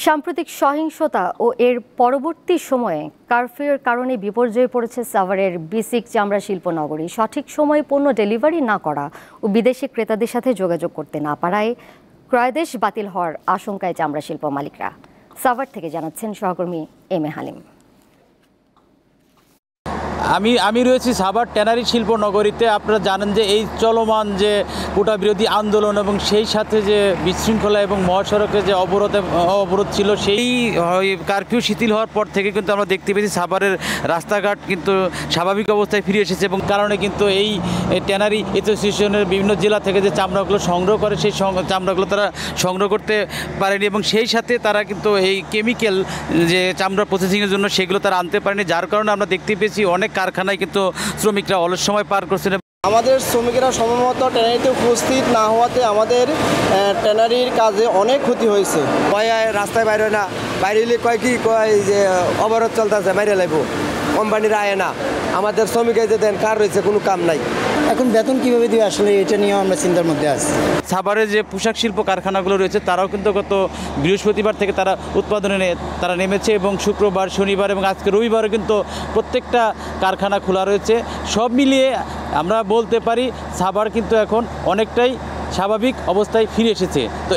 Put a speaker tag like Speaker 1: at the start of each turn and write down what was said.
Speaker 1: সাম্প্রতিক সহিংসতা ও এর পরবর্তী সময়ে কারফিউর কারণে বিপর্যয়ে পড়েছে সাভারের বিসিক চামড়া শিল্প নগরী। সঠিক সময়ে পণ্য ডেলিভারি না করা ও বিদেশি ক্রেতাদের সাথে যোগাযোগ করতে না পারায় ক্রয়াদেশ বাতিল হওয়ার আশঙ্কায় চামড়া শিল্প মালিকরা। সাভার থেকে জানাচ্ছেন সহকর্মী এম এ হালিম।
Speaker 2: আমি রয়েছি সাভার ট্যানারি শিল্প নগরীতে। আপনারা জানেন যে এই চলমান যে কোটা বিরোধী আন্দোলন এবং সেই সাথে যে বিশৃঙ্খলা এবং মহাসড়কে যে অবরোধ ছিল, সেই কারফিউ শিথিল হওয়ার পর থেকে কিন্তু আমরা দেখতে পেয়েছি সাভারের রাস্তাঘাট কিন্তু স্বাভাবিক অবস্থায় ফিরে এসেছে এবং কারণে কিন্তু এই ট্যানারি অ্যাসোসিয়েশনের বিভিন্ন জেলা থেকে যে চামড়াগুলো সংগ্রহ করে সেই চামড়াগুলো তারা সংগ্রহ করতে পারেনি এবং সেই সাথে তারা কিন্তু এই কেমিক্যাল যে চামড়া প্রসেসিংয়ের জন্য সেগুলো তারা আনতে পারেনি, যার কারণে আমরা দেখতে পেয়েছি অনেক কারখানায় কিন্তু শ্রমিকরা অলস সময় পার করছেন।
Speaker 3: আমাদের শ্রমিকেরা সময়মতো ট্যানারিতে উপস্থিত না হওয়াতে আমাদের ট্যানারির কাজে অনেক ক্ষতি হয়েছে।
Speaker 4: রাস্তায় বাইরে না, বাইরে কয় কি কয় যে অবরোধ চলতেছে, বাইরে লাগবো, কোম্পানির আয় না, আমাদের শ্রমিকের যে দেন কার রয়েছে কোনো কাম নাই।
Speaker 5: এখন বেতন কীভাবে দিবে আসলে এটা নিয়েও আমরা চিন্তার মধ্যে আছি।
Speaker 2: সাভারে যে পোশাক শিল্প কারখানাগুলো রয়েছে তারাও কিন্তু গত বৃহস্পতিবার থেকে তারা উৎপাদনে তারা নেমেছে এবং শুক্রবার, শনিবার এবং আজকে রবিবারও কিন্তু প্রত্যেকটা কারখানা খোলা রয়েছে। সব মিলিয়ে আমরা বলতে পারি সাভার কিন্তু এখন অনেকটাই স্বাভাবিক অবস্থায় ফিরে এসেছে। তো